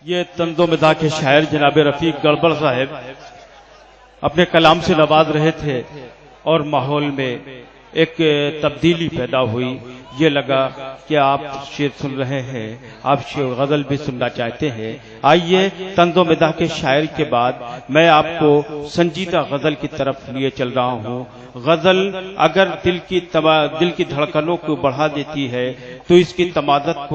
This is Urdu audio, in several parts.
یہ طنز و مزاح کے شاعر جناب رفیق گڑبڑ صاحب اپنے کلام سے نواز رہے تھے اور ماحول میں ایک تبدیلی پیدا ہوئی. یہ لگا کہ آپ شعر سن رہے ہیں، آپ شعر غزل بھی سننا چاہتے ہیں. آئیے طنز و مزاح کے شاعر کے بعد میں آپ کو سنجیدہ غزل کی طرف لیے چل رہا ہوں. غزل اگر دل کی دھڑکنوں کو بڑھا دیتی ہے تو اس کی تمادت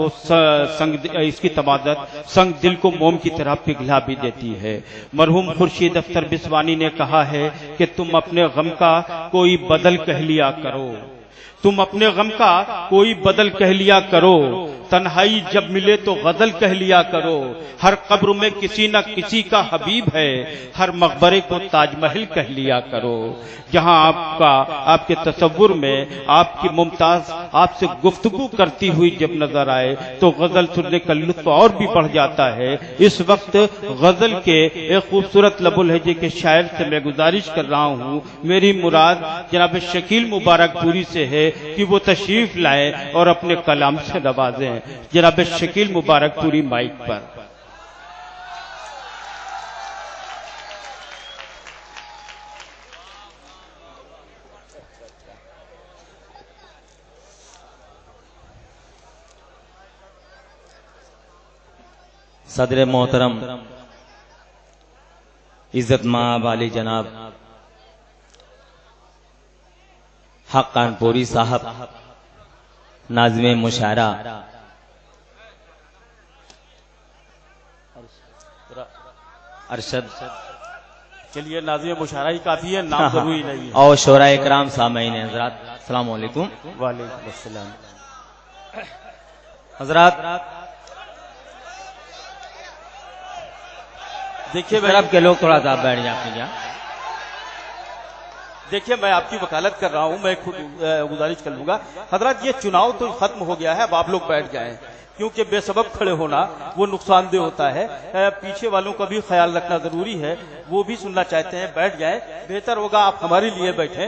سنگ دل کو موم کی طرح پگھلا بھی دیتی ہے. مرحوم خورشید اختر بسوانی نے کہا ہے کہ تم اپنے غم کا کوئی بدل کہہ لیا کرو، تم اپنے غم کا کوئی بدل کہہ لیا کرو، تنہائی جب ملے تو غزل کہہ لیا کرو. ہر قبر میں کسی نہ کسی کا حبیب ہے، ہر مقبرے کو تاج محل کہہ لیا کرو. جہاں آپ کے تصور میں آپ کی ممتاز آپ سے گفتگو کرتی ہوئی جب نظر آئے تو غزل سننے کا لطف اور بھی بڑھ جاتا ہے. اس وقت غزل کے ایک خوبصورت لب و لہجے کے شاعر سے میں گزارش کر رہا ہوں، میری مراد جناب شکیل مبارک پوری سے ہے کہ وہ تشریف لائیں اور اپنے کلام سے نوازیں. جناب شکیل مبارک پوری مائک پر. صدر محترم عزت مآب علی جناب حق کانپوری صاحب، ناظم مشاعرہ ارشد، چلیے ناظم مشاعرہ ہی کافی ہے، نام ضروری نہیں ہے. اور شورا اکرام سامعین حضرات السلام علیکم. وعلیکم السلام. حضرات دیکھیے طرف کے لوگ تھوڑا سا بیٹھ جائیں. دیکھیے میں آپ کی وکالت کر رہا ہوں، میں خود گزارش کر لوں گا. حضرات یہ چناؤ تو ختم ہو گیا ہے، اب آپ لوگ بیٹھ جائیں کیونکہ بے سبب کھڑے ہونا وہ نقصان دہ ہوتا ہے. پیچھے والوں کا بھی خیال رکھنا ضروری ہے، وہ بھی سننا چاہتے ہیں. بیٹھ جائیں، بہتر ہوگا آپ ہمارے لیے بیٹھیں،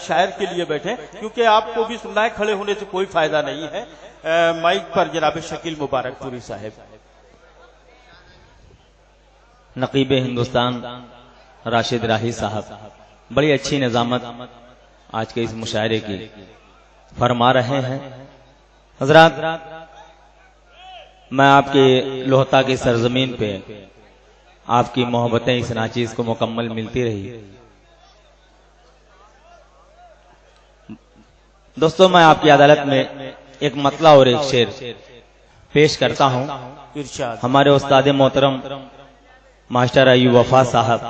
شاعر کے لیے بیٹھیں، کیونکہ آپ کو بھی سننا ہے، کھڑے ہونے سے کوئی فائدہ نہیں ہے. مائک پر جناب شکیل مبارک پوری صاحب. نقیب ہندوستان راشد راہی صاحب بڑی اچھی نظامت آج کے اس مشاعرے کی فرما رہے ہیں. حضرات میں آپ کی لوہتا کی سرزمین پہ آپ کی محبتیں اس ناچیز کو مکمل ملتی رہی. دوستو میں آپ کی عدالت میں ایک مطلع اور ایک شعر پیش کرتا ہوں. ہمارے استاد محترم ماسٹر ایوب وفا صاحب،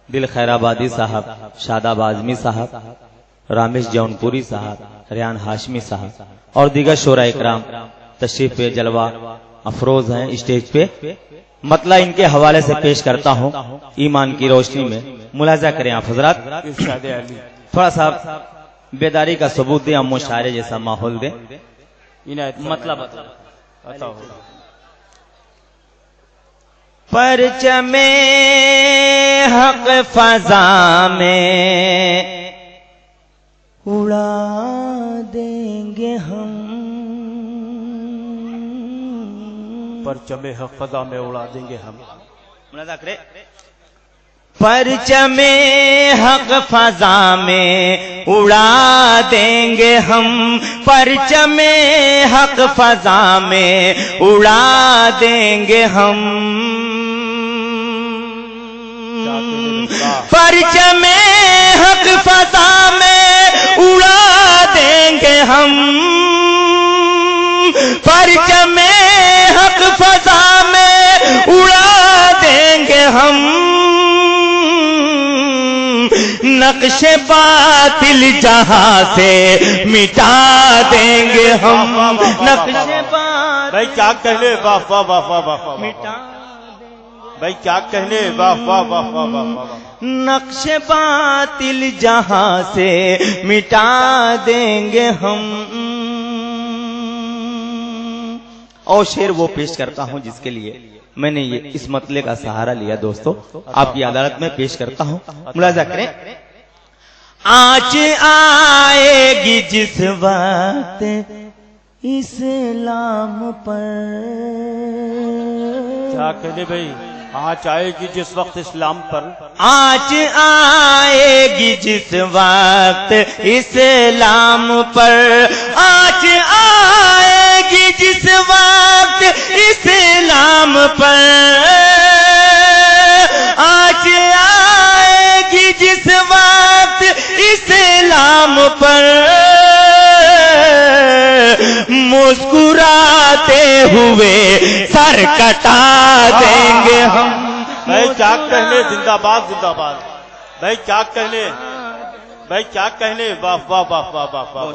دل خیر آبادی صاحب، شاداب اعظمی صاحب، رامش جون پوری صاحب، ریان ہاشمی صاحب اور دیگر شورا اکرام تشریف پہ جلوہ افروز ہیں اسٹیج پہ. مطلع ان کے حوالے سے پیش کرتا ہوں ایمان کی روشنی میں. ملاحظہ کریں آپ حضرات، تھوڑا سا بیداری کا ثبوت دیں، ہم مشاعرے جیسا ماحول دیں. مطلب پرچم حق فضا میں اڑا دیں گے ہم، پرچم حق فضا میں اڑا دیں گے ہم. پرچم حق فضا میں اڑا دیں گے ہم، پرچم حق فضا میں اڑا دیں گے ہم، پرچم حق فضا میں اڑا دیں گے ہم، پرچم حق فضا میں اڑا دیں گے ہم، نقش باطل جہاں سے مٹا دیں گے ہم، نقش باطل بھائی کیا کہنے، واہ واہ واہ واہ واہ مٹا، بھائی کیا کہنے، واہ واہ واہ واہ واہ. نقش باطل جہاں سے مٹا دیں گے ہم. اور شعر وہ پیش کرتا ہوں جس کے لیے میں نے یہ اس مطلع کا سہارا لیا. دوستو آپ کی عدالت میں پیش کرتا ہوں، ملاحظہ کریں. آنچ آئے گی جس وقت اسلام پر، کیا کہنے بھائی، آنچ آئے گی جس وقت اسلام پر، آنچ آئے گی جس وقت اسلام پر، آنچ آئے گی جس وقت اسلام پر، آنچ آئے گی جس وقت اسلام پر، مسکراتے ہوئے سر کٹا دیں گے ہم۔ بھائی کیا کہنے، زندہ باد زندہ باد، بھائی کیا کہنے، بھائی کیا کہنے، واہ واہ واہ واہ واہ واہ،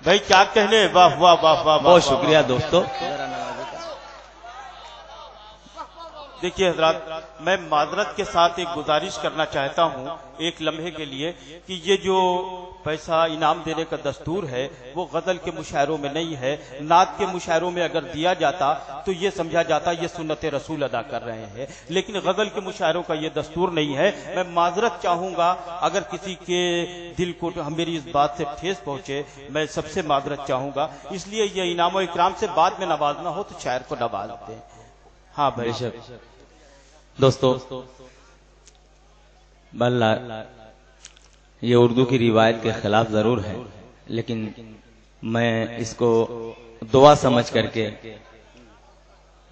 بھائی کیا کہنے، واہ واہ واہ واہ۔ بہت شکریہ دوستو۔ دیکھیے حضرات، میں معذرت کے ساتھ ایک گزارش کرنا چاہتا ہوں ایک لمحے کے لیے کہ یہ جو پیسہ انعام دینے کا دستور ہے وہ غزل کے مشاعروں میں نہیں ہے، نعت کے مشاعروں میں اگر دیا جاتا تو یہ سمجھا جاتا یہ سنت رسول ادا کر رہے ہیں، لیکن غزل کے مشاعروں کا یہ دستور نہیں ہے۔ میں معذرت چاہوں گا اگر کسی کے دل کو میری اس بات سے ٹھیس پہنچے، میں سب سے معذرت چاہوں گا، اس لیے یہ انعام و اکرام سے بعد میں نوازنا ہو تو شاعر کو نواز دیں۔ ہاں بھائی دوستو، بلّہ یہ اردو کی روایت کے خلاف ضرور ہے، لیکن میں اس کو دعا سمجھ کر کے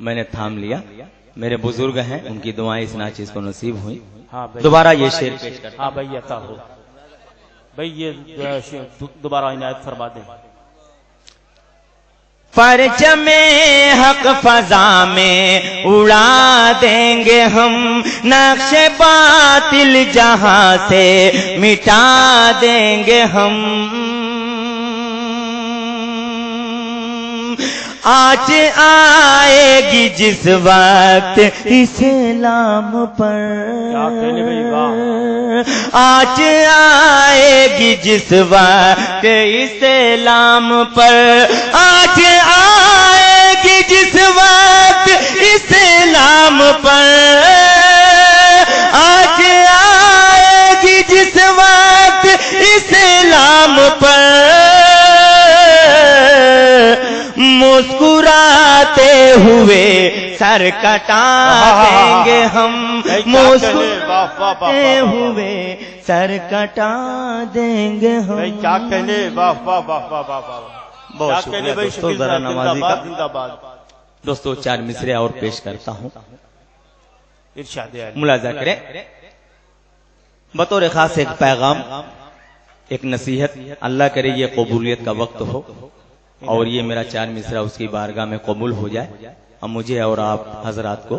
میں نے تھام لیا۔ میرے بزرگ ہیں، ان کی دعائیں اس ناچیز کو نصیب ہوئی۔ دوبارہ یہ شعر پیش کرتا ہوں۔ ہاں بھائی عطا ہو، بھائی یہ دوبارہ عنایت فرما دیں۔ پرچم حق فضا میں اڑا دیں گے ہم، نقش باطل جہاں سے مٹا دیں گے ہم، آنچ آئے گی جس وقت اسلام پر، آنچ آئے گی جس وقت اسلام پر، آنچ آئے گی جس وقت اسلام پر، آنچ آئے گی جس وقت اسلام پر، مسکراتے ہوئے سر کٹا دیں گے ہم، مسکراتے ہوئے سر کٹا دیں گے ہم۔ کیا کہنے، واہ واہ واہ واہ واہ۔ بہت شکریہ دوستو، ذرا نوازی کا۔ دوستو چار مصرے اور پیش کرتا ہوں، ملاحظہ کریں۔ بطور خاص ایک پیغام، ایک نصیحت، اللہ کرے یہ قبولیت کا وقت ہو اور یہ میرا چار مصرع اس کی بارگاہ میں قبول ہو جائے، اور مجھے اور آپ حضرات کو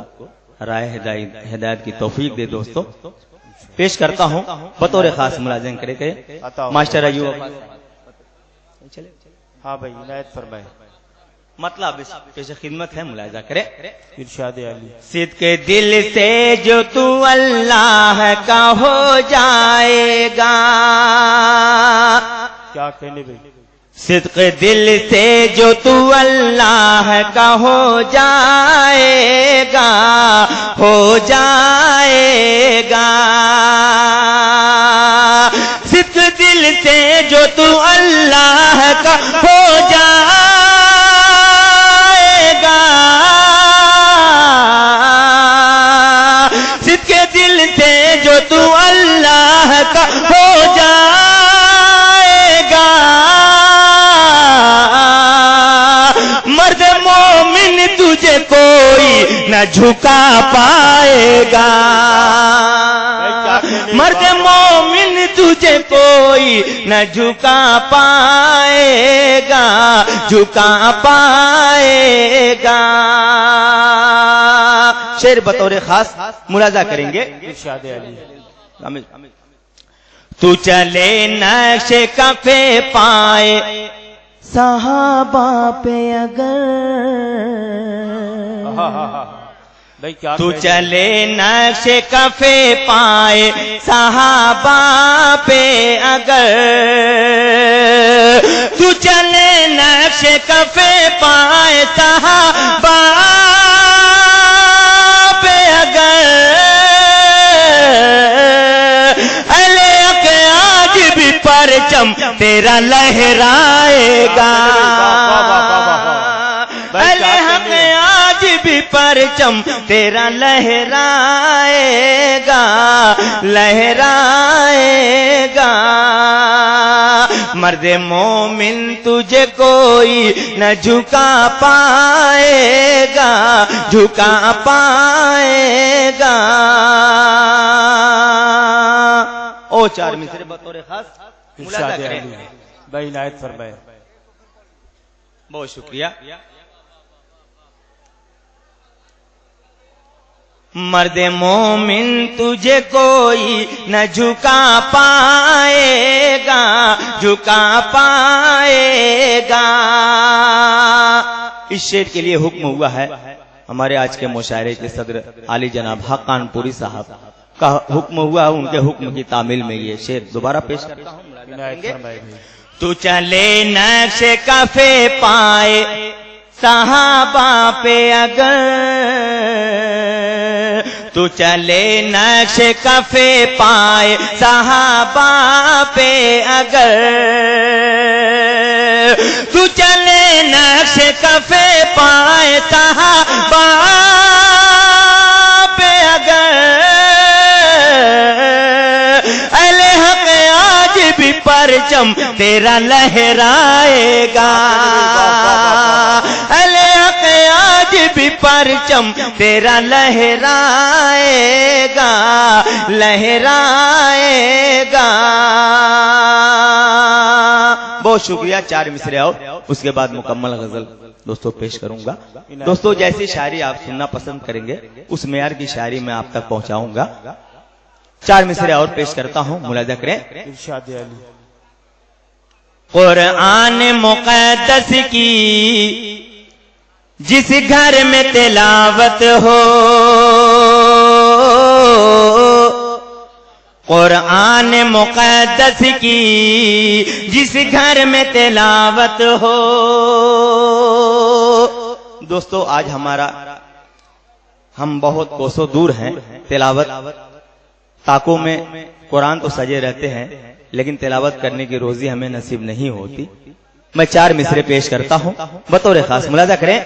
رائے ہدایت کی توفیق دے۔ دوستو پیش کرتا ہوں بطور خاص، ملازم کرے کہ ماسٹر ایوب۔ ہاں بھائی عنایت فرمائے۔ مطلب اس پیش خدمت ہے، ملاحظہ کرے۔ ارشاد علی۔ صدق دل سے جو تو اللہ کا ہو جائے گا، کیا کہنے بھائی، صدق دل سے جو تو اللہ کا ہو جائے گا، ہو جائے گا، صدق دل سے جو تو اللہ کا ہو جائے گا، صدق دل سے جو تو اللہ کا ہو جائے گا، مرد مومن تجھے کوئی نہ جھکا پائے گا، مرد مومن تجھے کوئی نہ جھکا پائے گا، جھکا پائے گا۔ شعر بطور خاص ملاحظہ کریں گے۔ ارشاد علی۔ تو چلے نقش کفے پائے صحابہ پہ اگر، تو چلے نقش کفے پائے صحابہ پہ اگر، تو چلے نقش کفے پائے صحابہ پہ اگر، آج بھی پرچم تیرا لہرائے گا، آج بھی پر پرچم تیرا لہرائے گا، لہرائے گا۔ مرد مومن تجھے کوئی نہ جھکا پائے گا، جھکا پائے گا۔ او چار مصرے بطور خاص ارشاد علی بھائی عنایت فرمائے۔ بہت شکریہ۔ مرد مومن تجھے کوئی نہ جھکا پائے گا، جھکا پائے گا۔ اس شعر کے لیے حکم ہوا ہے ہمارے آج کے مشاعرے کے صدر عالی جناب حقان پوری صاحب کا حکم ہوا، ان کے حکم کی تعمیل میں یہ شعر دوبارہ پیش کرتا ہوں۔ عنایت فرمائے بھائی۔ تو چلے نقش کفے پائے صحابہ پہ اگر، تو چلے نقش کفے پائے صحابہ پہ اگر، تو چلے نقش کفے پائے صحابہ پہ اگر، اہل حق آج بھی پرچم تیرا لہرائے گا، اہل حق آج بھی پرچم تیرا لہرائے گا، لہرائے گا۔ بہت شکریہ۔ چار مصرے اور اس کے بعد مکمل غزل دوستو پیش کروں گا۔ دوستو جیسی شاعری آپ سننا پسند کریں گے اس معیار کی شاعری میں آپ تک پہنچاؤں گا۔ چار مصرے اور پیش کرتا ہوں، ملاحظہ کریں۔ ارشاد علی۔ قرآن مقدس کی جس گھر میں تلاوت ہو، قرآن مقدس کی جس گھر میں تلاوت ہو۔ دوستو آج ہم بہت کوسوں دور ہیں، تلاوت طاقوں میں قرآن تو سجے رہتے ہیں لیکن تلاوت کرنے کی روزی ہمیں نصیب نہیں ہوتی۔ میں چار مصرے پیش کرتا ہوں بطور خاص، ملاحظہ کریں۔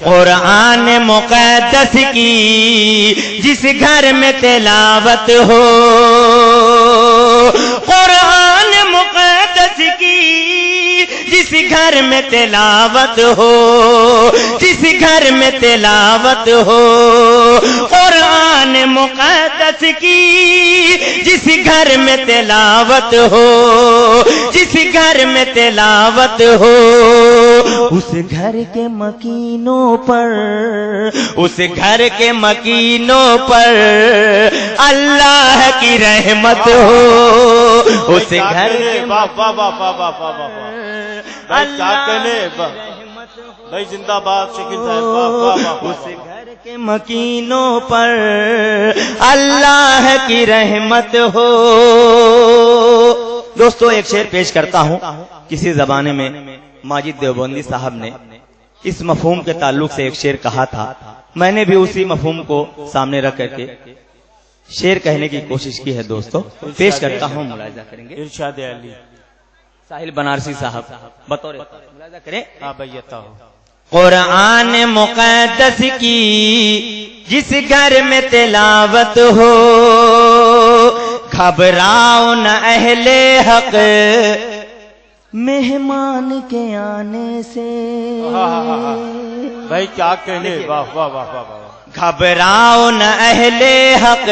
قرآن مقدس کی جس گھر میں تلاوت ہو، قرآن مقدس کی جس گھر میں تلاوت ہو، جس گھر میں تلاوت ہو، قرآن مقدس کی جس گھر میں تلاوت ہو، جس گھر میں تلاوت ہو، اس گھر کے مکینوں پر، اس گھر کے مکینوں پر اللہ کی رحمت ہو، اس گھر کے بھائی زندہ باد شکیل صاحب، اس گھر کے مکینوں پر اللہ کی رحمت ہو۔ دوستو ایک شعر پیش کرتا ہوں، کسی زمانے میں ماجد دیوبندی صاحب نے اس مفہوم کے تعلق سے ایک شعر کہا تھا، میں نے بھی اسی مفہوم کو سامنے رکھ کر کے شعر کہنے کی کوشش کی ہے۔ دوستو پیش کرتا ہوں، ملاحظہ کریں گے۔ ارشاد علی ساحل بنارسی صاحب بطور ملاحظہ کریں۔ آبیتا ہو۔ قرآن مقدس کی جس گھر میں تلاوت ہو، گھبراؤ نہ اہل حق مہمان کے آنے سے۔ بھائی کیا کہنے، واہ واہ واہ واہ واہ۔ گھبراؤ نہ اہل حق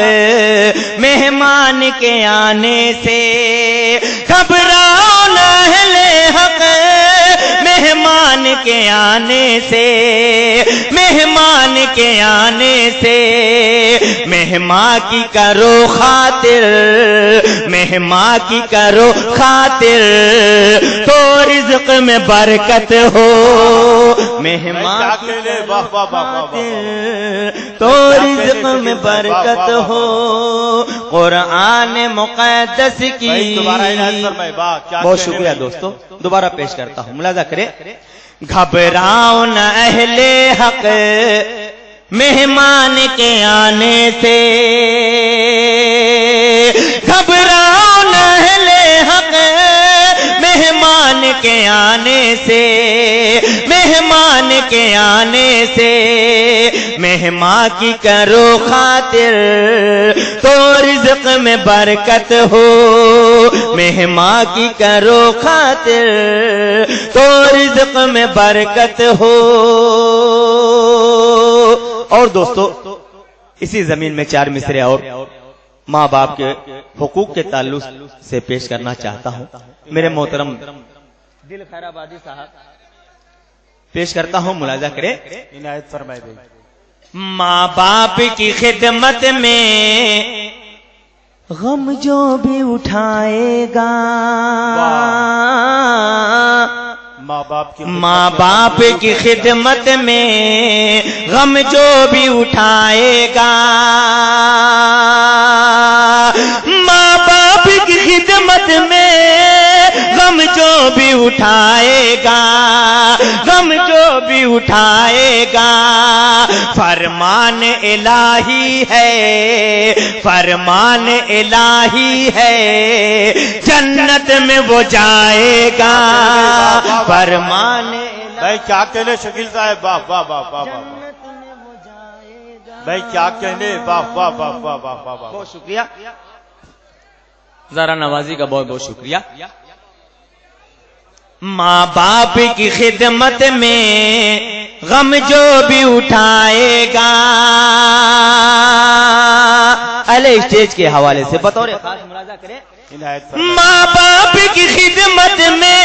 مہمان کے آنے سے، گھبراؤ نہ اہل حق مہمان کے آنے سے، مہمان کے آنے سے۔ مہمان کی کرو خاطر، مہمان کی کرو خاطر، تو رزق میں برکت ہو، مہمان کی کرو خاطر تو رزق میں برکت ہو۔ قرآن مقدس کی، بہت شکریہ دوستو، دوبارہ پیش کرتا ہوں، ملاحظہ کریں۔ گھبراؤ نہ اہل حق مہمان کے آنے سے، گھبراؤ نہ اہل حق مہمان کے آنے سے، مہمان کے آنے سے۔ مہماں کی کرو خاطر تو رزق میں برکت ہو، مہماں کی کرو خاطر تو رزق میں برکت ہو۔ اور دوستو اسی زمین میں 4 مصرے اور ماں باپ کے حقوق کے تعلق سے پیش کرنا چاہتا ہوں۔ میرے محترم دل خیرآبادی صاحب پیش کرتا ہوں، ملاحظہ کریں۔ عنایت فرمائے بھائی۔ ماں باپ کی خدمت میں غم جو بھی اٹھائے گا، ماں باپ کی خدمت میں غم جو بھی اٹھائے گا، ماں باپ کی خدمت میں غم جو بھی اٹھائے گا، غم جو بھی اٹھائے گا، فرمان الہی ہے، فرمان الہی ہے، جنت میں وہ جائے گا، فرمان بھائی کیا کہنے شکیل صاحب، واہ واہ واہ واہ واہ، بھائی کیا کہنے، واہ واہ واہ واہ واہ واہ۔ بہت شکریہ، ذرا نوازی کا بہت بہت شکریہ۔ ماں باپ کی خدمت میں غم جو بھی اٹھائے گا، اہل اسٹیج کے حوالے سے بطور خاص ملاحظہ کریں۔ ماں باپ کی خدمت میں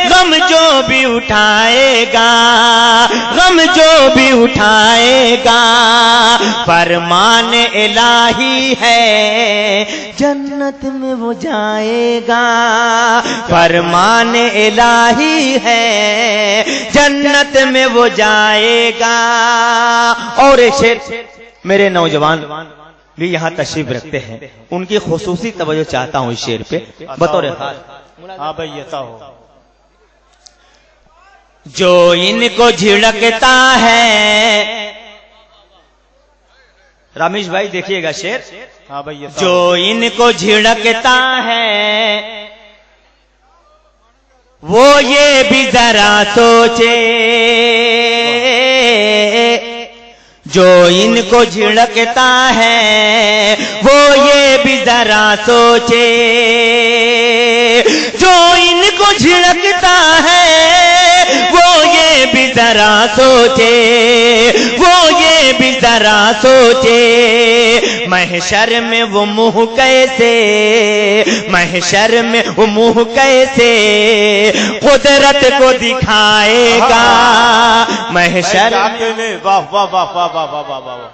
غم جو بھی اٹھائے گا، غم جو بھی اٹھائے گا، فرمان الہی ہے، جنت میں وہ جائے گا، فرمان الہی ہے، جنت میں وہ جائے گا۔ اور ایک شعر میرے نوجوان بھی یہاں تشریف رکھتے ہیں، ان کی خصوصی توجہ چاہتا ہوں اس شعر پہ بطور خاص۔ ہاں بھائی یہ تو ہو۔ جو ان کو جھڑکتا ہے، رامیش بھائی دیکھیے گا شعر۔ ہاں بھائی یہ جو ان کو جھڑکتا ہے وہ یہ بھی ذرا سوچے، جو ان کو جھڑکتا ہے وہ یہ بھی ذرا سوچے، جو ان کو جھڑکتا ہے وہ یہ بھی ذرا سوچے، وہ یہ بھی ذرا سوچے، محشر میں وہ منہ کیسے، محشر میں وہ منہ کیسے قدرت کو دکھائے گا، محشر میں۔ واہ واہ واہ واہ واہ واہ واہ واہ،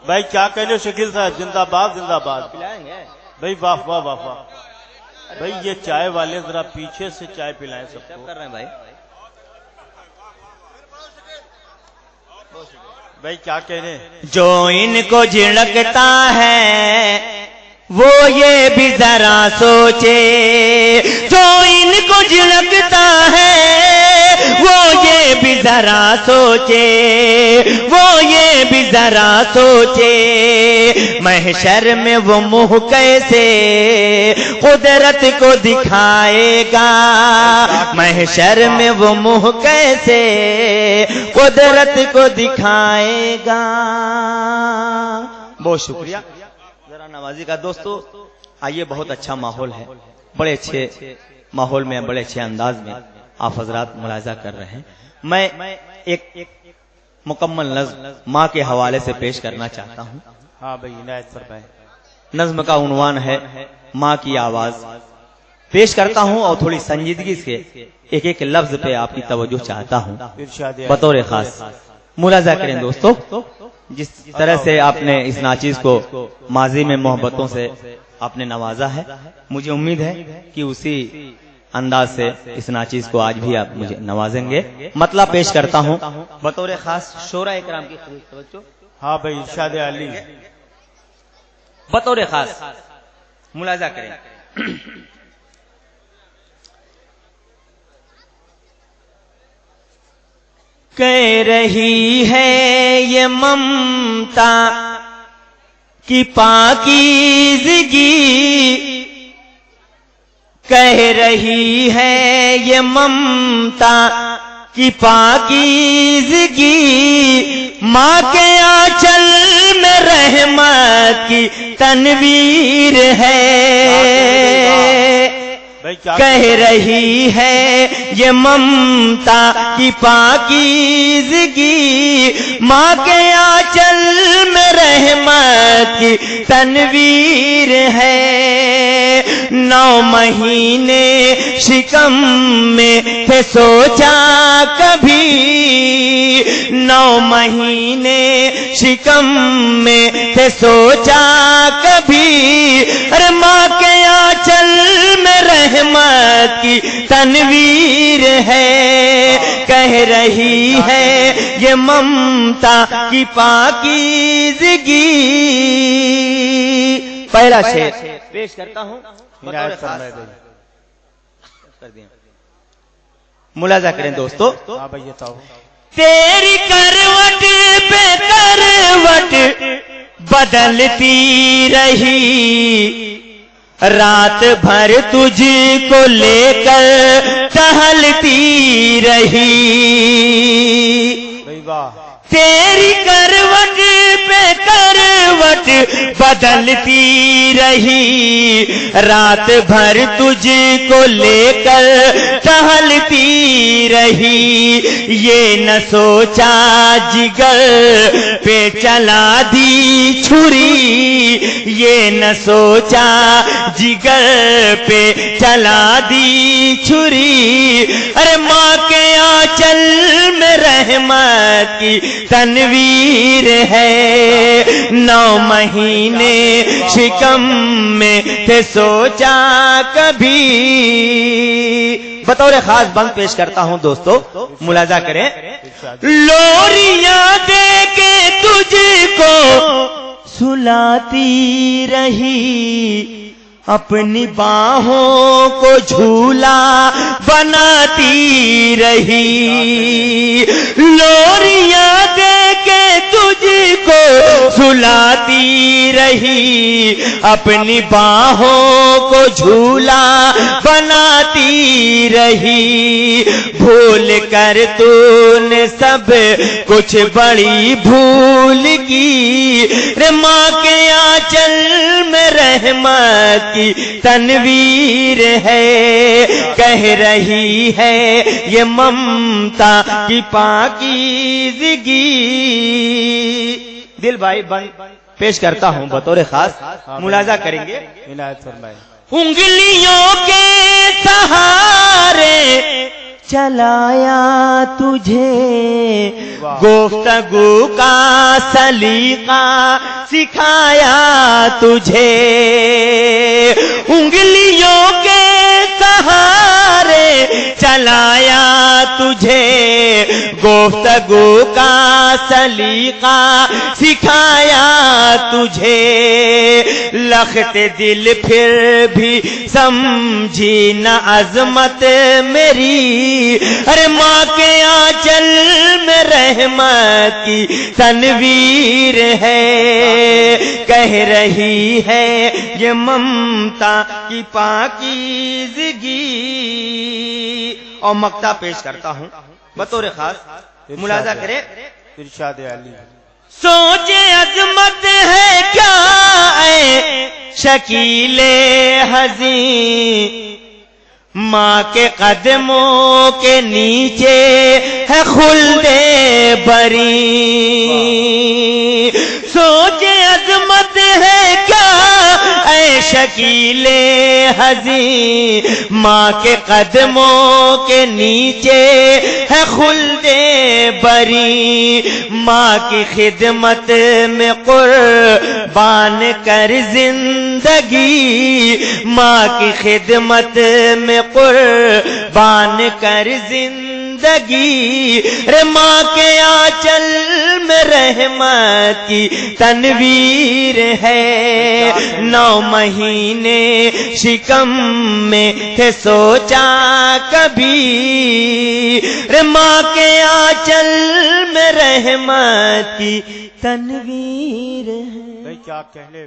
بھائی کیا کہنے شکیل صاحب، زندہ باد زندہ باد بھائی، واہ واہ واہ واہ۔ بھائی یہ چائے والے ذرا پیچھے سے چائے پلائیں سب کو۔ کر رہے ہیں بھائی، بھائی کیا کہنے، جو ان کو جھڑکتا ہے وہ یہ بھی ذرا سوچے، جو ان کو جھڑکتا ہے وہ یہ بھی ذرا سوچے، وہ یہ بھی ذرا سوچے، محشر میں وہ منہ کیسے قدرت کو دکھائے گا، محشر میں وہ منہ کیسے قدرت کو دکھائے گا۔ بہت شکریہ ذرا نوازی کا۔ دوستو آئیے، بہت اچھا ماحول ہے، بڑے اچھے ماحول میں، بڑے اچھے انداز میں آپ حضرات ملاحظہ کر رہے ہیں۔ میں ایک مکمل نظم ماں کے حوالے سے پیش کرنا چاہتا ہوں۔ ہاں بھائی عنایت فرمائیں۔ نظم کا عنوان ہے ماں کی آواز۔ پیش کرتا ہوں اور تھوڑی سنجیدگی سے ایک ایک لفظ پہ آپ کی توجہ چاہتا ہوں بطور خاص۔ ملاحظہ کریں دوستو، جس طرح سے آپ نے اس ناچیز کو ماضی میں محبتوں سے آپ نے نوازا ہے، مجھے امید ہے کہ اسی انداز سے اس ناچیز کو آج بھی آپ مجھے نوازیں گے۔ مطلب پیش کرتا ہوں بطور خاص شورا اکرام کی توجہ۔ ہاں بھائی ارشاد علی، بطور خاص ملاحظہ کریں۔ کہہ رہی ہے یہ ممتا کی پاکیزگی، کہہ رہی ہے یہ ممتا کی پاکیزگی، ماں کے آنچل میں رحمت کی تنویر ہے، کہہ رہی ہے یہ ممتا کی پاکیزگی، ماں کے آنچل میں رحمت کی تنویر ہے۔ 9 مہینے شکم میں تھے سوچا کبھی، 9 مہینے شکم میں تھے سوچا کبھی، ارے ماں کے آنچل میں رحمت کی تنویر ہے، کہہ رہی ہے یہ ممتا کی پاکیزگی۔ پہلا شعر پیش کرتا ہوں، ملاحظہ کریں دوستو۔ تیری کروٹ پہ کروٹ بدلتی رہی، رات بھر تجھ کو لے کر ٹہلتی رہی، تیری کروٹ پہ کروٹ بدلتی رہی، رات بھر تجھ کو لے کر ٹہلتی رہی، یہ نہ سوچا جگر پہ چلا دی چھری، یہ نہ سوچا جگر پہ چلا دی چھری، ارے ماں کے آنچل میں رحمت کی تنویر ہے، 9 مہینے شکم میں تھے سوچا کبھی۔ بطور خاص بند پیش کرتا ہوں دوستو، ملاحظہ کریں۔ لوریاں دے کے تجھ کو سلاتی رہی، اپنی باہوں کو جھولا بناتی رہی، لوریاں دے کے تجھ کو سلاتی رہی، اپنی باہوں کو جھولا بناتی رہی، بھول کر تو نے سب کچھ بڑی بھول کی، رے ماں کے آنچل میں رحمت کی تنویر ہے، کہہ رہی ہے یہ ممتا کی پاکیزگی۔ دل بھائی بند پیش کرتا ہوں بطور خاص، ملاحظہ کریں گے۔ انگلیوں کے سہارے چلایا تجھے، گفتگو کا سلیقہ سکھایا تجھے، انگلیوں کے سہارے چلایا تجھے، گفتگو کا سلیقہ سکھایا تجھے، لخت دل پھر بھی سمجھی نہ عظمت میری، ارے ماں کے آنچل میں رحمت کی تنویر ہے، کہہ رہی ہے یہ ممتا کی پاکیزگی۔ اور مقطع پیش کرتا ہوں بطور خاص، ملاحظہ کرے۔ ارشاد علی، سوچے عظمت ہے کیا اے شکیل حزین، ماں کے قدموں کے نیچے ہے خلد بری، سوچے عظمت ہے کیا اے شکیل حزین، ماں کے قدموں کے نیچے ہے خلد بری، ماں کی خدمت میں قربان کر زندگی، ماں کی خدمت میں قربان کر زندگی، رے ماں کے آنچل میں رحمت کی تنویر ہے، 9 مہینے شکم میں تھے سوچا کبھی، رے ماں کے آنچل میں رحمت کی تنویر ہے۔ کیا کہنے